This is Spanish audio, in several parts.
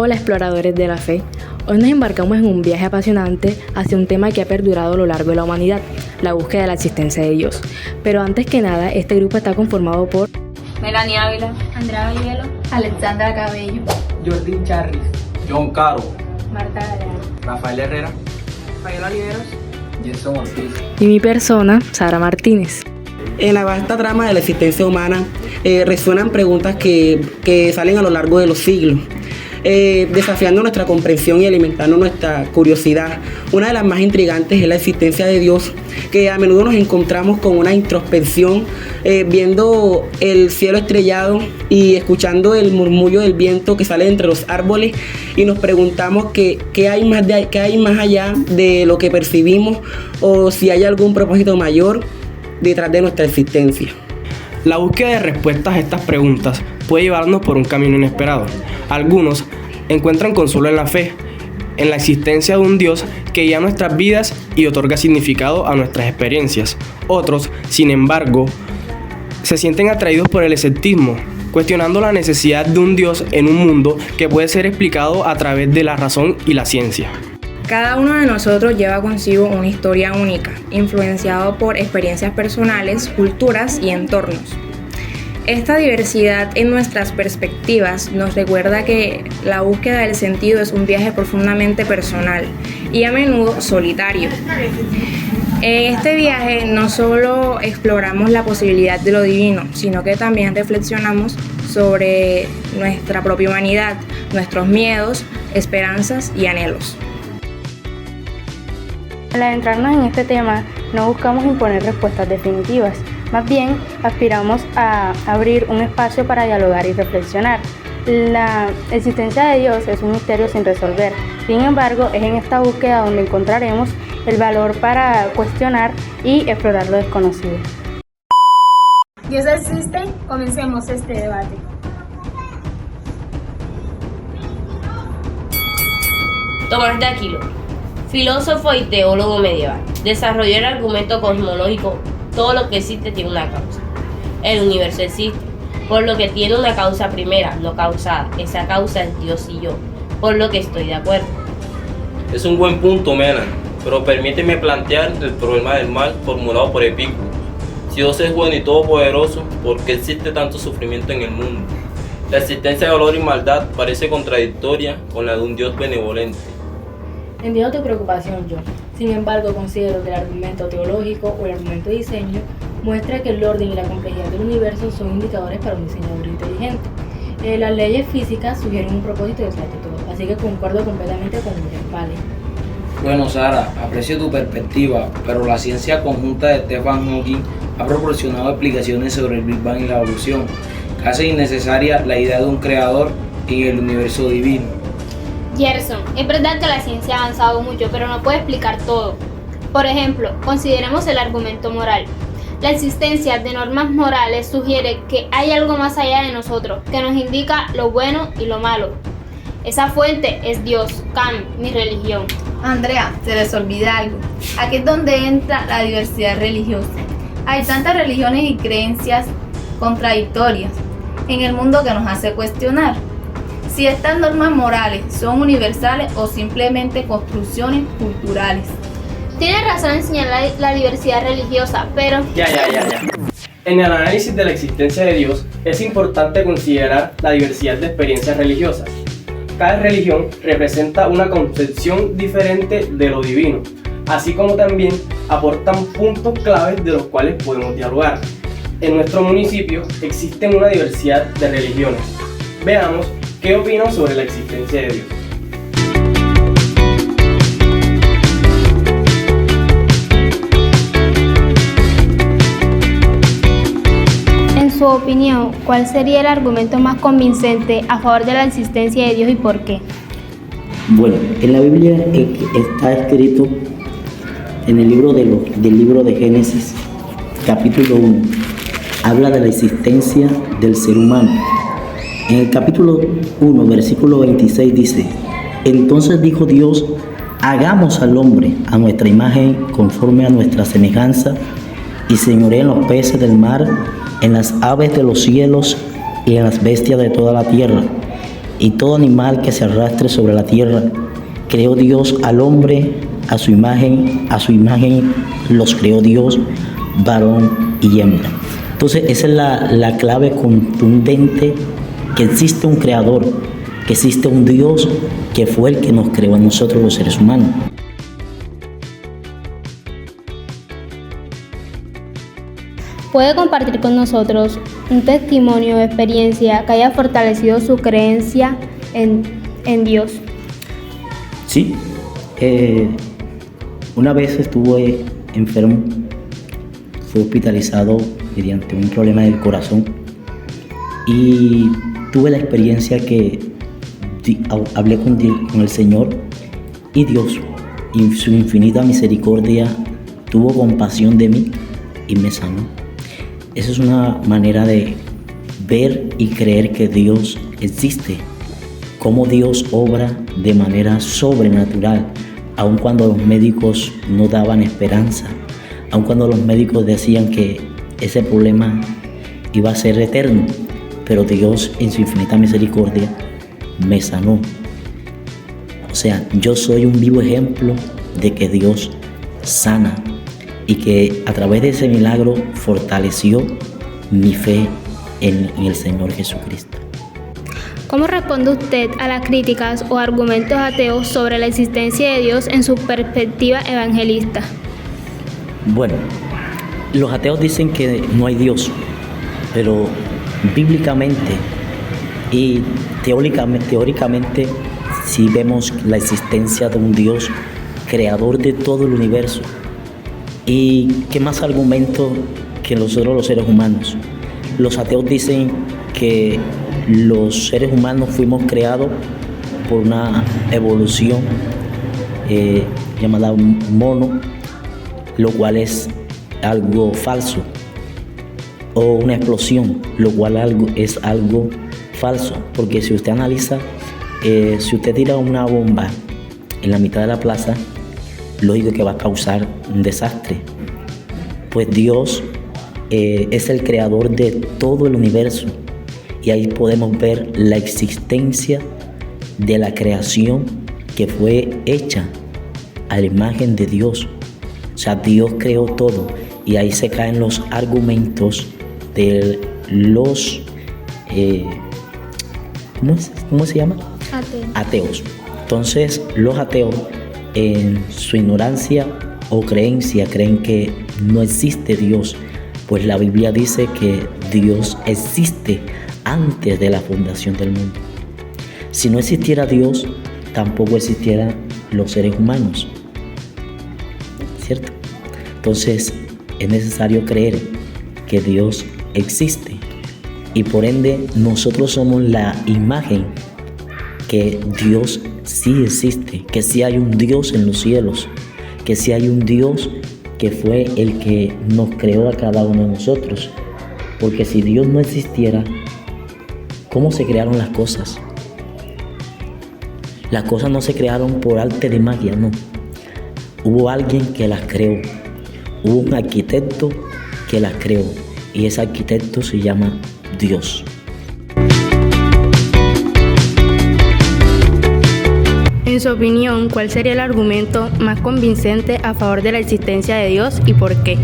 Hola exploradores de la fe, hoy nos embarcamos en un viaje apasionante hacia un tema que ha perdurado a lo largo de la humanidad, la búsqueda de la existencia de Dios. Pero antes que nada, este grupo está conformado por Melanie Ávila, Andrea Villelo, Alexandra Cabello, Jordi Charris, John Caro, Marta Galeano, Rafael Herrera, Rafael Oliveros, Jason Ortiz y mi persona, Sara Martínez. En la vasta trama de la existencia humana resuenan preguntas que salen a lo largo de los siglos, desafiando nuestra comprensión y alimentando nuestra curiosidad. Una de las más intrigantes es la existencia de Dios, que a menudo nos encontramos con una introspección, viendo el cielo estrellado y escuchando el murmullo del viento que sale entre los árboles, y nos preguntamos qué hay más allá de lo que percibimos, o si hay algún propósito mayor detrás de nuestra existencia. La búsqueda de respuestas a estas preguntas puede llevarnos por un camino inesperado. Algunos encuentran consuelo en la fe, en la existencia de un Dios que guía nuestras vidas y otorga significado a nuestras experiencias. Otros, sin embargo, se sienten atraídos por el escepticismo, cuestionando la necesidad de un Dios en un mundo que puede ser explicado a través de la razón y la ciencia. Cada uno de nosotros lleva consigo una historia única, influenciado por experiencias personales, culturas y entornos. Esta diversidad en nuestras perspectivas nos recuerda que la búsqueda del sentido es un viaje profundamente personal y a menudo solitario. En este viaje no solo exploramos la posibilidad de lo divino, sino que también reflexionamos sobre nuestra propia humanidad, nuestros miedos, esperanzas y anhelos. Al adentrarnos en este tema, no buscamos imponer respuestas definitivas, más bien aspiramos a abrir un espacio para dialogar y reflexionar. La existencia de Dios es un misterio sin resolver, sin embargo, es en esta búsqueda donde encontraremos el valor para cuestionar y explorar lo desconocido. ¿Dios existe? Comencemos este debate. Tomás de Aquino, filósofo y teólogo medieval, desarrolló el argumento cosmológico: todo lo que existe tiene una causa. El universo existe, por lo que tiene una causa primera, no causada. Esa causa es Dios y yo, por lo que estoy de acuerdo. Es un buen punto, Mena, pero permíteme plantear el problema del mal formulado por Epicuro. Si Dios es bueno y todopoderoso, ¿por qué existe tanto sufrimiento en el mundo? La existencia de dolor y maldad parece contradictoria con la de un Dios benevolente. Entiendo tu preocupación, John. Sin embargo, considero que el argumento teológico o el argumento de diseño muestra que el orden y la complejidad del universo son indicadores para un diseñador inteligente. Las leyes físicas sugieren un propósito detrás de todo, así que concuerdo completamente con William Paley. Bueno, Sara, aprecio tu perspectiva, pero la ciencia conjunta de Stephen Hawking ha proporcionado explicaciones sobre el Big Bang y la evolución, que hace innecesaria la idea de un creador y el universo divino. Gerson, es verdad que la ciencia ha avanzado mucho, pero no puede explicar todo. Por ejemplo, consideremos el argumento moral. La existencia de normas morales sugiere que hay algo más allá de nosotros, que nos indica lo bueno y lo malo. Esa fuente es Dios, Kant, mi religión. Andrea, se les olvida algo. Aquí es donde entra la diversidad religiosa. Hay tantas religiones y creencias contradictorias en el mundo que nos hace cuestionar si estas normas morales son universales o simplemente construcciones culturales. Tienes razón en señalar la diversidad religiosa, pero... Ya. En el análisis de la existencia de Dios es importante considerar la diversidad de experiencias religiosas. Cada religión representa una concepción diferente de lo divino, así como también aportan puntos claves de los cuales podemos dialogar. En nuestro municipio existen una diversidad de religiones. Veamos qué opinan sobre la existencia de Dios. En su opinión, ¿cuál sería el argumento más convincente a favor de la existencia de Dios y por qué? Bueno, en la Biblia está escrito en el libro de Génesis, capítulo 1, habla de la existencia del ser humano. En el capítulo 1, versículo 26 dice: entonces dijo Dios, hagamos al hombre a nuestra imagen, conforme a nuestra semejanza, y señoree en los peces del mar, en las aves de los cielos y en las bestias de toda la tierra, y todo animal que se arrastre sobre la tierra. Creó Dios al hombre a su imagen los creó Dios, varón y hembra. Entonces esa es la clave contundente, que existe un creador, que existe un Dios que fue el que nos creó a nosotros los seres humanos. ¿Puede compartir con nosotros un testimonio o experiencia que haya fortalecido su creencia en Dios? Sí, una vez estuve enfermo, fui hospitalizado mediante un problema del corazón y tuve la experiencia que hablé con el Señor y Dios, en su infinita misericordia, tuvo compasión de mí y me sanó. Esa es una manera de ver y creer que Dios existe, cómo Dios obra de manera sobrenatural, aun cuando los médicos no daban esperanza, aun cuando los médicos decían que ese problema iba a ser eterno, pero Dios en su infinita misericordia me sanó. O sea, yo soy un vivo ejemplo de que Dios sana y que a través de ese milagro fortaleció mi fe en el Señor Jesucristo. ¿Cómo responde usted a las críticas o argumentos ateos sobre la existencia de Dios en su perspectiva evangelista? Bueno, los ateos dicen que no hay Dios, pero bíblicamente y teóricamente sí vemos la existencia de un Dios creador de todo el universo. ¿Y qué más argumento que nosotros los seres humanos? Los ateos dicen que los seres humanos fuimos creados por una evolución llamada mono, lo cual es algo falso, o una explosión, lo cual es algo falso, porque si usted analiza, si usted tira una bomba en la mitad de la plaza, lógico que va a causar un desastre. Pues Dios es el creador de todo el universo y ahí podemos ver la existencia de la creación que fue hecha a la imagen de Dios. O sea, Dios creó todo y ahí se caen los argumentos de los ¿cómo se llama? Ateos. Entonces los ateos, en su ignorancia o creencia, creen que no existe Dios, pues la Biblia dice que Dios existe antes de la fundación del mundo. Si no existiera Dios, tampoco existieran los seres humanos, ¿cierto? Entonces es necesario creer que Dios existe y por ende nosotros somos la imagen que Dios sí existe, que sí hay un Dios en los cielos, que sí hay un Dios que fue el que nos creó a cada uno de nosotros. Porque si Dios no existiera, ¿cómo se crearon las cosas? Las cosas no se crearon por arte de magia, no. Hubo alguien que las creó, hubo un arquitecto que las creó y ese arquitecto se llama Dios. En su opinión, ¿cuál sería el argumento más convincente a favor de la existencia de Dios y por qué?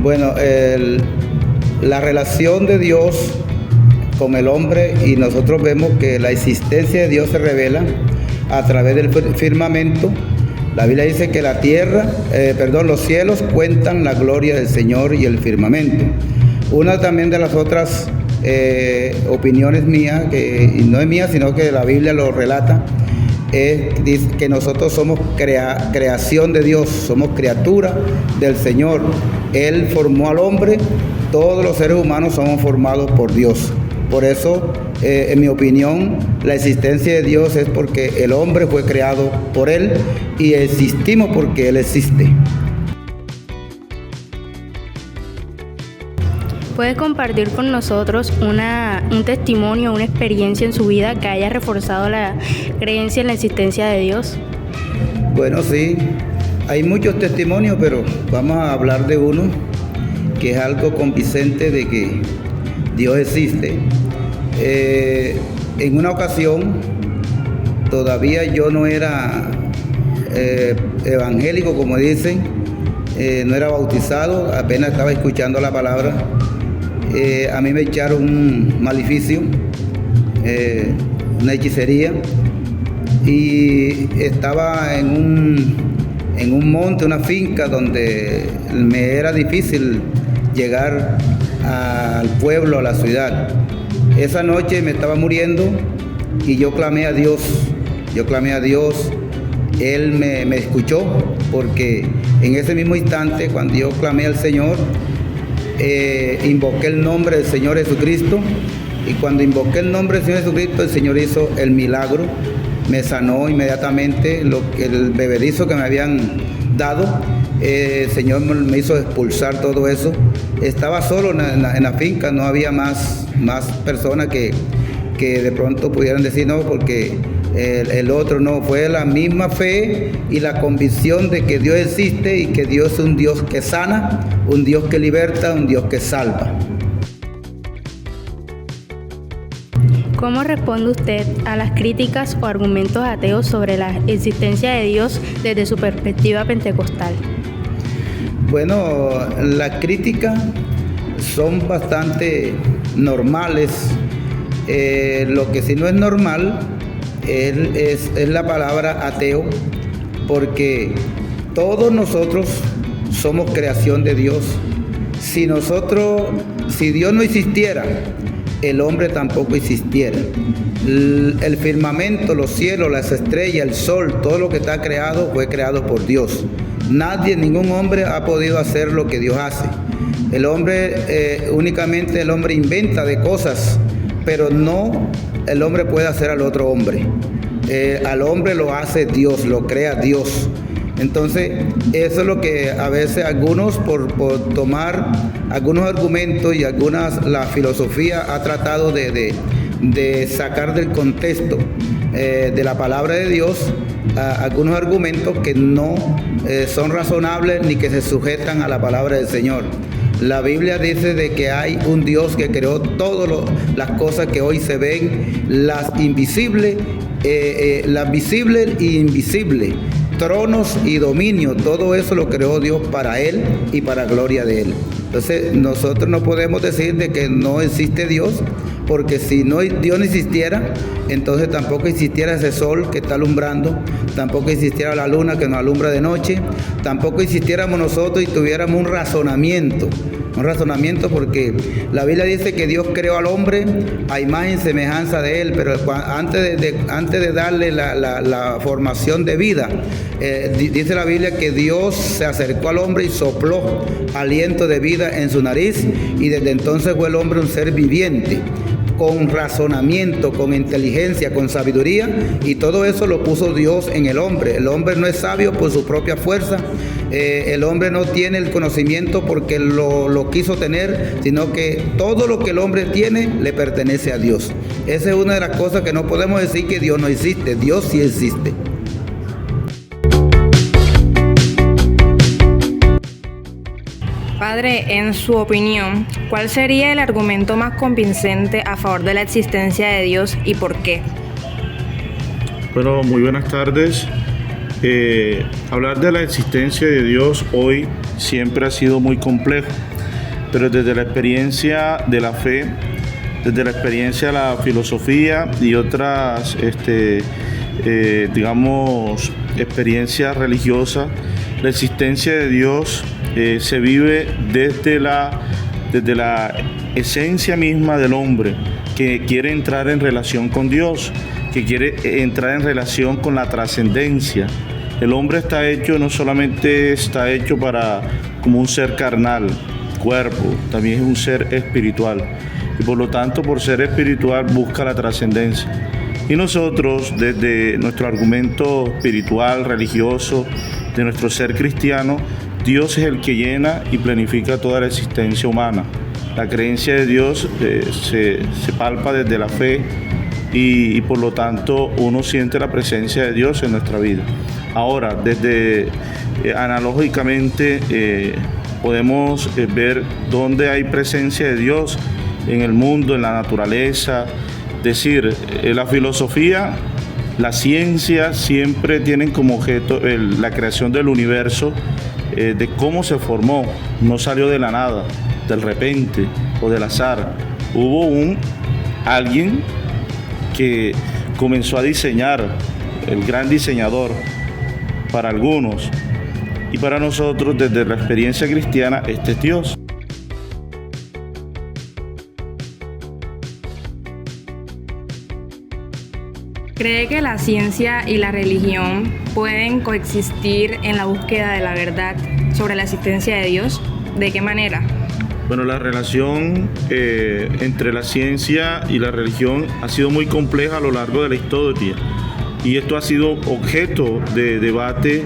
Bueno, la relación de Dios con el hombre, y nosotros vemos que la existencia de Dios se revela a través del firmamento. La Biblia dice que los cielos cuentan la gloria del Señor y el firmamento. Una también de las otras opiniones mías, y no es mía, sino que la Biblia lo relata, dice que nosotros somos creación de Dios, somos criatura del Señor. Él formó al hombre, todos los seres humanos somos formados por Dios. Por eso, en mi opinión, la existencia de Dios es porque el hombre fue creado por Él y existimos porque Él existe. ¿Puede compartir con nosotros un testimonio, una experiencia en su vida que haya reforzado la creencia en la existencia de Dios? Bueno, sí, hay muchos testimonios, pero vamos a hablar de uno que es algo convincente de que Dios existe. en una ocasión, todavía yo no era evangélico, como dicen, no era bautizado, apenas estaba escuchando la palabra. A mí me echaron un maleficio, una hechicería, y estaba en un monte, una finca donde me era difícil llegar al pueblo, a la ciudad. Esa noche me estaba muriendo y yo clamé a Dios. Él me escuchó, porque en ese mismo instante, cuando yo clamé al Señor, invoqué el nombre del Señor Jesucristo, y cuando invoqué el nombre del Señor Jesucristo, el Señor hizo el milagro, me sanó inmediatamente el bebedizo que me habían dado. El Señor me hizo expulsar todo eso. Estaba solo en la finca, no había más personas que de pronto pudieran decir no, porque el otro no. Fue la misma fe y la convicción de que Dios existe y que Dios es un Dios que sana, un Dios que liberta, un Dios que salva. ¿Cómo responde usted a las críticas o argumentos ateos sobre la existencia de Dios desde su perspectiva pentecostal? Bueno, las críticas son bastante normales. Lo que sí no es normal es la palabra ateo, porque todos nosotros somos creación de Dios. Si Dios no existiera, el hombre tampoco existiera. El firmamento, los cielos, las estrellas, el sol, todo lo que está creado fue creado por Dios. Ningún hombre ha podido hacer lo que Dios hace. El hombre, únicamente el hombre inventa de cosas, pero no el hombre puede hacer al otro hombre. Al hombre lo hace Dios, lo crea Dios. Entonces, eso es lo que a veces algunos, por tomar algunos argumentos y la filosofía ha tratado de sacar del contexto de la palabra de Dios algunos argumentos que no son razonables ni que se sujetan a la palabra del Señor. La Biblia dice de que hay un Dios que creó todas las cosas que hoy se ven, las invisibles, las visibles e invisibles, tronos y dominio, todo eso lo creó Dios para Él y para gloria de Él. Entonces nosotros no podemos decir de que no existe Dios, porque si Dios no existiera, entonces tampoco existiera ese sol que está alumbrando, tampoco existiera la luna que nos alumbra de noche, tampoco existiéramos nosotros y tuviéramos un razonamiento, porque la Biblia dice que Dios creó al hombre a imagen y semejanza de Él, pero antes de darle la formación de vida, dice la Biblia que Dios se acercó al hombre y sopló aliento de vida en su nariz, y desde entonces fue el hombre un ser viviente, con razonamiento, con inteligencia, con sabiduría, y todo eso lo puso Dios en el hombre. El hombre no es sabio por su propia fuerza, el hombre no tiene el conocimiento porque lo quiso tener, sino que todo lo que el hombre tiene le pertenece a Dios. Esa es una de las cosas que no podemos decir que Dios no existe. Dios sí existe. Padre, en su opinión, ¿cuál sería el argumento más convincente a favor de la existencia de Dios y por qué? Bueno, muy buenas tardes. Hablar de la existencia de Dios hoy siempre ha sido muy complejo, pero desde la experiencia de la fe, desde la experiencia de la filosofía y otras, experiencias religiosas, la existencia de Dios se vive desde la esencia misma del hombre, que quiere entrar en relación con Dios, que quiere entrar en relación con la trascendencia. El hombre está hecho, no solamente está hecho como un ser carnal, cuerpo, también es un ser espiritual, y por lo tanto, por ser espiritual, busca la trascendencia. Y nosotros, desde nuestro argumento espiritual, religioso, de nuestro ser cristiano, Dios es el que llena y planifica toda la existencia humana. La creencia de Dios se palpa desde la fe y por lo tanto uno siente la presencia de Dios en nuestra vida. Ahora, analógicamente podemos ver dónde hay presencia de Dios en el mundo, en la naturaleza, Decir, la filosofía, la ciencia siempre tienen como objeto la creación del universo, de cómo se formó, no salió de la nada, del repente o del azar. Hubo alguien que comenzó a diseñar, el gran diseñador para algunos, y para nosotros desde la experiencia cristiana este es Dios. ¿Cree que la ciencia y la religión pueden coexistir en la búsqueda de la verdad sobre la existencia de Dios? ¿De qué manera? Bueno, la relación entre la ciencia y la religión ha sido muy compleja a lo largo de la historia, y esto ha sido objeto de debate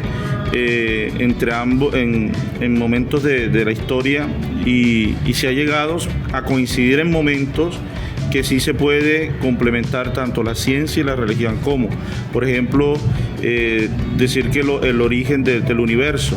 entre ambos en momentos de la historia, y se ha llegado a coincidir en momentos que sí se puede complementar tanto la ciencia y la religión, como por ejemplo decir que el origen del universo.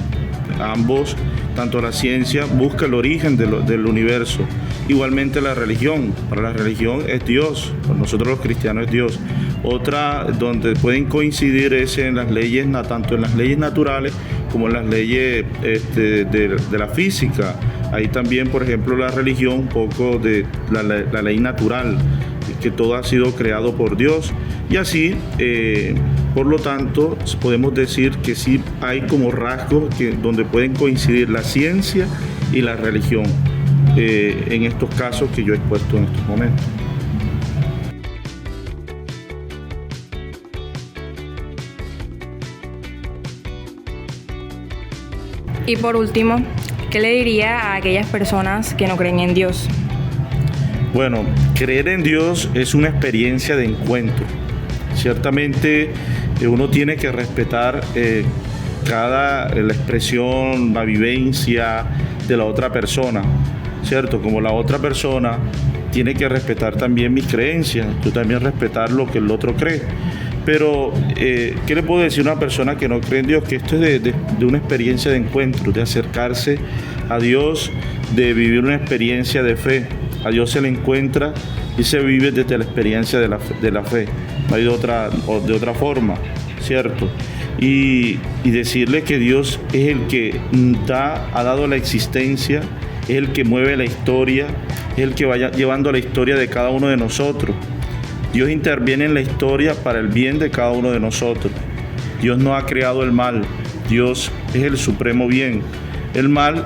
Ambos, tanto la ciencia busca el origen del universo, igualmente la religión. Para la religión es Dios, para nosotros los cristianos es Dios. Otra donde pueden coincidir es en las leyes, tanto en las leyes naturales como en las leyes de la física. Ahí también, por ejemplo, la religión, un poco de la ley natural, que todo ha sido creado por Dios. Y así, por lo tanto, podemos decir que sí hay como rasgos donde pueden coincidir la ciencia y la religión, en estos casos que yo he expuesto en estos momentos. Y por último, ¿qué le diría a aquellas personas que no creen en Dios? Bueno, creer en Dios es una experiencia de encuentro. Ciertamente uno tiene que respetar la expresión, la vivencia de la otra persona, ¿cierto? Como la otra persona tiene que respetar también mis creencias, yo también respetar lo que el otro cree. Pero, ¿qué le puedo decir a una persona que no cree en Dios? Que esto es de una experiencia de encuentro, de acercarse a Dios, de vivir una experiencia de fe. A Dios se le encuentra y se vive desde la experiencia de la fe. No hay de otra forma, ¿cierto? Y decirle que Dios es el que ha dado la existencia, es el que mueve la historia, es el que vaya llevando la historia de cada uno de nosotros. Dios interviene en la historia para el bien de cada uno de nosotros. Dios no ha creado el mal, Dios es el supremo bien. El mal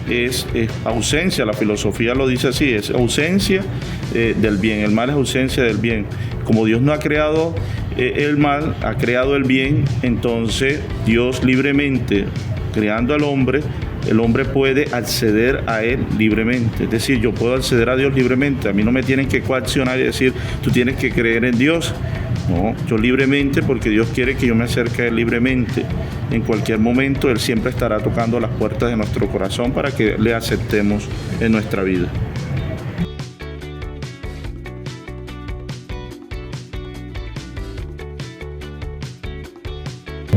es ausencia, la filosofía lo dice así, es ausencia del bien. El mal es ausencia del bien. Como Dios no ha creado el mal, ha creado el bien, entonces Dios libremente, creando al hombre, el hombre puede acceder a él libremente. Es decir, yo puedo acceder a Dios libremente. A mí no me tienen que coaccionar y decir, tú tienes que creer en Dios. No, yo libremente, porque Dios quiere que yo me acerque a Él libremente. En cualquier momento Él siempre estará tocando las puertas de nuestro corazón para que le aceptemos en nuestra vida.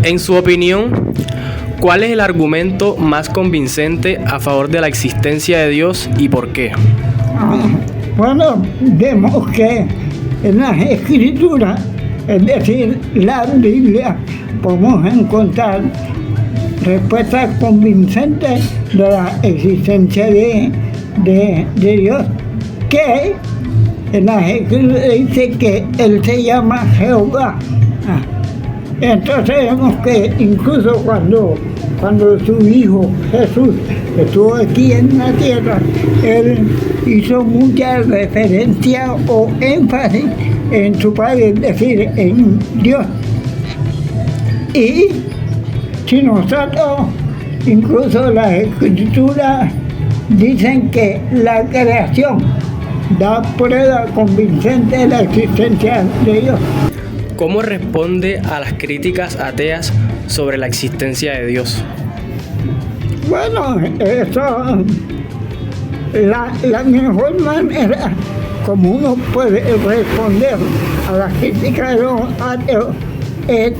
En su opinión, ¿cuál es el argumento más convincente a favor de la existencia de Dios y por qué? Bueno, vemos que en las Escrituras, es decir, la Biblia, podemos encontrar respuestas convincentes de la existencia de Dios, que en las Escrituras dice que Él se llama Jehová. Entonces vemos que incluso cuando su Hijo Jesús estuvo aquí en la tierra, Él hizo mucha referencia o énfasis en su Padre, es decir, en Dios. Y si nosotros, incluso las Escrituras dicen que la creación da prueba convincente de la existencia de Dios. ¿Cómo responde a las críticas ateas sobre la existencia de Dios? Bueno, eso, la mejor manera como uno puede responder a las críticas de los ateos es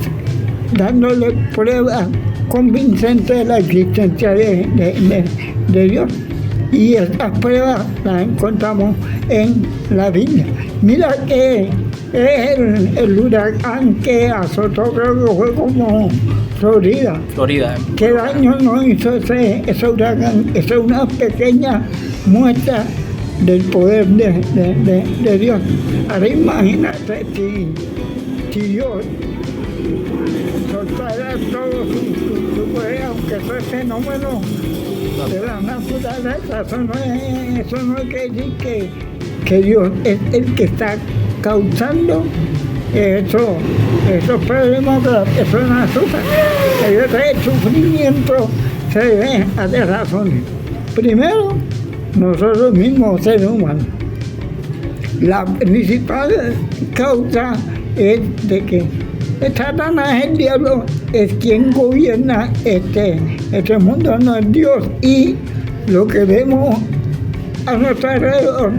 dándole pruebas convincentes de la existencia de Dios. Y estas pruebas las encontramos en la Biblia. Mira que es el huracán que azotó, creo que fue como Florida. ¿Qué daño no hizo ese huracán? Esa es una pequeña muestra del poder de Dios. Ahora imagínate si Dios soltara todo su poder, aunque eso es fenómeno de la naturaleza, eso no quiere decir que Dios es el que está causando esos problemas de la persona sufren. El sufrimiento se debe a tres razones. Primero, nosotros mismos, seres humanos. La principal causa es de que Satanás, el diablo, es quien gobierna este mundo, no es Dios. Y lo que vemos a nuestro alrededor,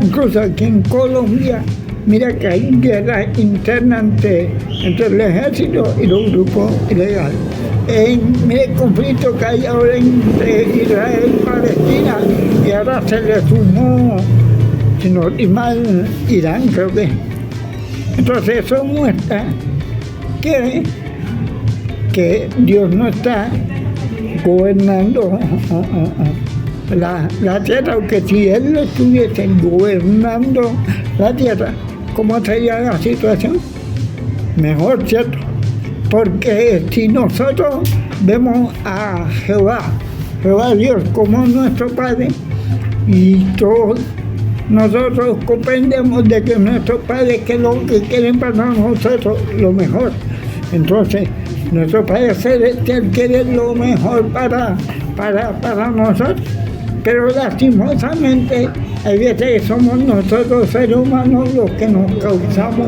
incluso aquí en Colombia, mira que hay guerra interna entre el ejército y los grupos ilegales. Mira el conflicto que hay ahora entre Israel y Palestina, y ahora se le sumó, si no estoy mal, Irán, creo que. Entonces eso muestra que Dios no está gobernando la tierra, aunque si Él estuviese gobernando la tierra, ¿cómo sería la situación? Mejor, ¿cierto? Porque si nosotros vemos a Jehová Dios como nuestro Padre, y todos nosotros comprendemos de que nuestro Padre que lo que quieren para nosotros lo mejor. Entonces, nuestro Padre Celestial quiere lo mejor para nosotros. Pero lastimosamente, hay veces que somos nosotros seres humanos los que nos causamos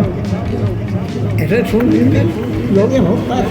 ese sufrimiento, lo que nos pasa.